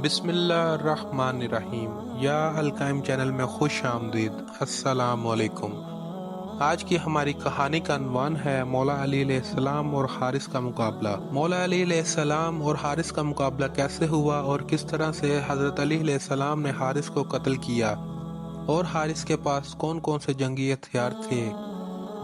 بسم اللہ الرحمن الرحیم۔ یا القائم چینل میں خوش آمدید۔ السلام علیکم۔ آج کی ہماری کہانی کا عنوان ہے مولا علی علیہ السلام اور حارث کا مقابلہ۔ مولا علی علیہ السلام اور حارث کا مقابلہ کیسے ہوا اور کس طرح سے حضرت علی علیہ السلام نے حارث کو قتل کیا، اور حارث کے پاس کون کون سے جنگی ہتھیار تھے۔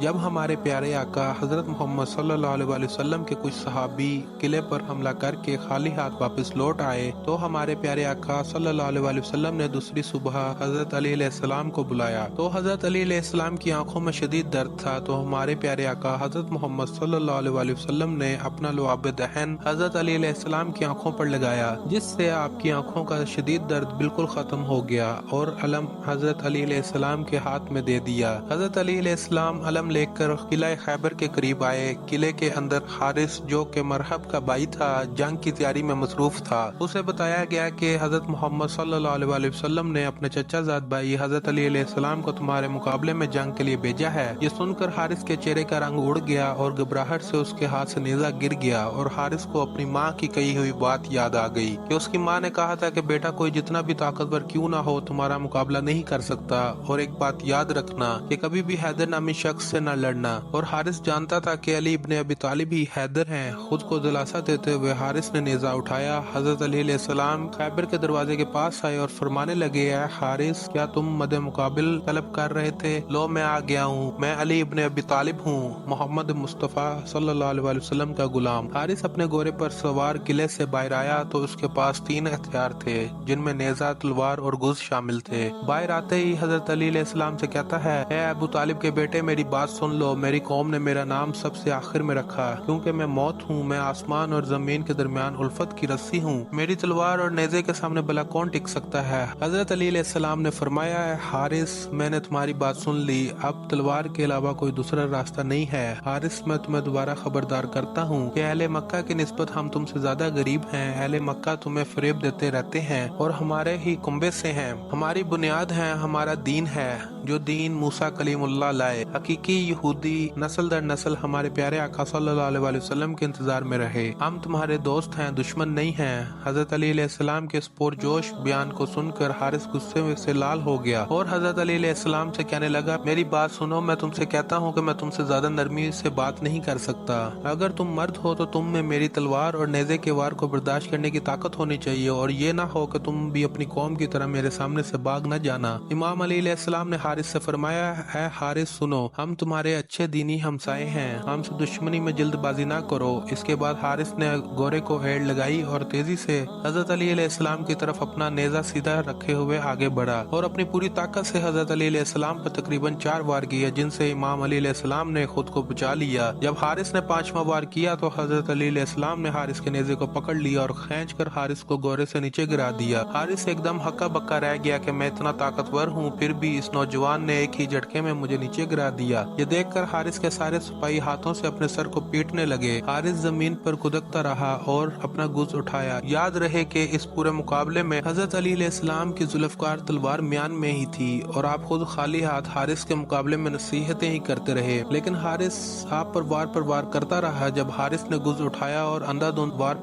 جب ہمارے پیارے آقا حضرت محمد صلی اللہ علیہ وسلم کے کچھ صحابی قلعے پر حملہ کر کے خالی ہاتھ واپس لوٹ آئے تو ہمارے پیارے آقا صلی اللہ علیہ وسلم نے دوسری صبح حضرت علی علیہ السلام کو بلایا تو حضرت علی علیہ السلام کی آنکھوں میں شدید درد تھا، تو ہمارے پیارے آقا حضرت محمد صلی اللہ علیہ وسلم نے اپنا لعاب دہن حضرت علی علیہ السلام کی آنکھوں پر لگایا، جس سے آپ کی آنکھوں کا شدید درد بالکل ختم ہو گیا، اور علم حضرت علی علیہ السلام کے ہاتھ میں دے دیا۔ حضرت علی علیہ السلام علم لے کر قلعہ خیبر کے قریب آئے۔ قلعے کے اندر حارث، جو کہ مرحب کا بھائی تھا، جنگ کی تیاری میں مصروف تھا۔ اسے بتایا گیا کہ حضرت محمد صلی اللہ علیہ وسلم نے اپنے چچا زاد بھائی حضرت علی علیہ السلام کو تمہارے مقابلے میں جنگ کے لیے بھیجا ہے۔ یہ سن کر حارث کے چہرے کا رنگ اڑ گیا اور گھبراہٹ سے اس کے ہاتھ سے نیزہ گر گیا، اور حارث کو اپنی ماں کی کہی ہوئی بات یاد آ گئی کہ اس کی ماں نے کہا تھا کہ بیٹا کوئی جتنا بھی طاقتور کیوں نہ ہو تمہارا مقابلہ نہیں کر سکتا، اور ایک بات یاد رکھنا کہ کبھی بھی حیدر نامی شخص سے نہ لڑنا۔ اور حارث جانتا تھا کہ علی ابن ابی طالب ہی حیدر ہیں۔ خود کو دلاسا دیتے ہوئے حارث نے نیزہ اٹھایا۔ حضرت علی علیہ السلام خیبر کے دروازے کے پاس آئے اور فرمانے لگے، اے حارث، کیا تم مد مقابل طلب کر رہے تھے؟ لو میں آ گیا ہوں، میں علی ابن ابی طالب ہوں، محمد مصطفیٰ صلی اللہ علیہ وسلم کا غلام۔ حارث اپنے گھوڑے پر سوار قلعے سے باہر آیا تو اس کے پاس 3 ہتھیار تھے، جن میں نیزہ، تلوار اور گز شامل تھے۔ باہر آتے ہی حضرت علی علیہ السلام سے کہتا ہے، اے ابو طالب کے بیٹے، میری بات سن لو۔ میری قوم نے میرا نام سب سے آخر میں رکھا کیونکہ میں موت ہوں، میں آسمان اور زمین کے درمیان الفت کی رسی ہوں، میری تلوار اور نیزے کے سامنے بھلا کون ٹک سکتا ہے؟ حضرت علی علیہ السلام نے فرمایا، ہے حارث، میں نے تمہاری بات سن لی، اب تلوار کے علاوہ کوئی دوسرا راستہ نہیں ہے۔ حارث، میں تمہیں دوبارہ خبردار کرتا ہوں کہ اہل مکہ کی نسبت ہم تم سے زیادہ غریب ہیں۔ اہل مکہ تمہیں فریب دیتے رہتے ہیں اور ہمارے ہی کنبے سے ہیں۔ ہماری بنیاد ہے، ہمارا دین ہے، جو دین موسیٰ کلیم اللہ لائے۔ حقیقی یہودی نسل در نسل ہمارے پیارے آقا صلی اللہ علیہ وسلم کے انتظار میں رہے۔ ہم تمہارے دوست ہیں، دشمن نہیں ہیں۔ حضرت علی علیہ السلام کے اس پرجوش بیان کو سن کر حارث غصے سے لال ہو گیا اور حضرت علی علیہ السلام سے کہنے لگا، میری بات سنو، میں تم سے کہتا ہوں کہ میں تم سے زیادہ نرمی سے بات نہیں کر سکتا۔ اگر تم مرد ہو تو تم میں میری تلوار اور نیزے کے وار کو برداشت کرنے کی طاقت ہونی چاہیے، اور یہ نہ ہو کہ تم بھی اپنی قوم کی طرح میرے سامنے سے بھاگ نہ جانا۔ امام علی علیہ السلام نے حارث سے فرمایا، اے حارث سنو، ہم تمہارے اچھے دینی ہمسائے ہیں، ہم سے دشمنی میں جلد بازی نہ کرو۔ اس کے بعد حارث نے گھوڑے کو ایڑ لگائی اور تیزی سے حضرت علی علیہ السلام کی طرف اپنا نیزہ سیدھا رکھے ہوئے آگے بڑھا اور اپنی پوری طاقت سے حضرت علی علیہ السلام پر تقریباً 4 وار کیے، جن سے امام علی علیہ السلام نے خود کو بچا لیا۔ جب حارث نے 5واں وار کیا تو حضرت علی علیہ السلام نے حارث کے نیزے کو پکڑ لیا اور کھینچ کر حارث کو گھوڑے سے نیچے گرا دیا۔ حارث ایک دم ہکا بکا رہ گیا کہ میں اتنا طاقتور ہوں، پھر بھی اس نوجوان نے ایک ہی جھٹکے میں مجھے نیچے گرا دیا۔ یہ دیکھ کر حارث کے سارے سپاہی ہاتھوں سے اپنے سر کو پیٹنے لگے۔ حارث زمین پر کودکتا رہا اور اپنا گز اٹھایا۔ یاد رہے کہ اس پورے مقابلے میں حضرت علی علیہ السلام کی ذوالفقار تلوار میان میں ہی تھی، اور آپ خود خالی ہاتھ حارث کے مقابلے میں نصیحتیں ہی کرتے رہے، لیکن حارث آپ پر وار کرتا رہا۔ جب حارث نے گز اٹھایا اور اندھا دھند وار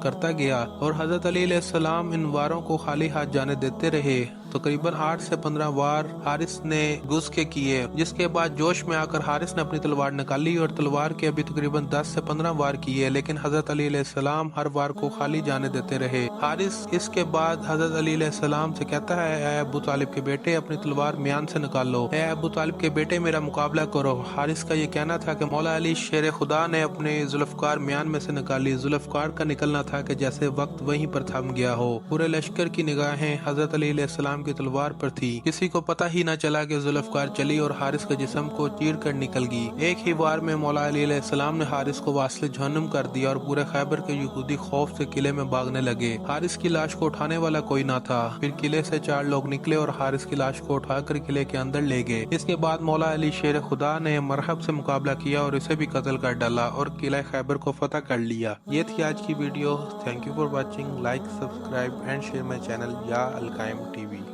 کرتا گیا اور حضرت علی علیہ السلام ان واروں کو خالی ہاتھ جانے دیتے رہے، تقریباً 8 سے 15 وار حارث نے گز کے کیے، جس کے بعد جوش میں آ کر حارث نے اپنی تلوار نکالی اور تلوار کے ابھی تقریباً 10 سے 15 وار کیے، لیکن حضرت علی علیہ السلام ہر وار کو خالی جانے دیتے رہے۔ حارث اس کے بعد حضرت علی علیہ السلام سے کہتا ہے، اے ابو طالب کے بیٹے، اپنی تلوار میان سے نکالو۔ اے ابو طالب کے بیٹے، میرا مقابلہ کرو۔ حارث کا یہ کہنا تھا کہ مولا علی شیر خدا نے اپنے ذوالفقار میان میں سے نکالی۔ ذوالفقار کا نکلنا تھا کہ جیسے وقت وہیں پر تھم گیا ہو۔ پورے لشکر کی نگاہیں حضرت علی علیہ السلام کی تلوار پر تھی۔ کسی کو پتہ ہی نہ چلا کہ ذوالفقار چلی اور حارث کے جسم کو چیر کر نکل گئی۔ ایک ہی وار میں مولا علی علیہ السلام نے حارث کو واصل جہنم کر دیا، اور پورے خیبر کے یہودی خوف سے قلعے میں بھاگنے لگے۔ حارث کی لاش کو اٹھانے والا کوئی نہ تھا۔ پھر قلعے سے 4 لوگ نکلے اور حارث کی لاش کو اٹھا کر قلعے کے اندر لے گئے۔ اس کے بعد مولا علی شیر خدا نے مرحب سے مقابلہ کیا اور اسے بھی قتل کر ڈالا اور قلعہ خیبر کو فتح کر لیا۔ یہ تھی آج کی video. Thank you for watching. Like, subscribe and share my channel یا القائم ٹی وی۔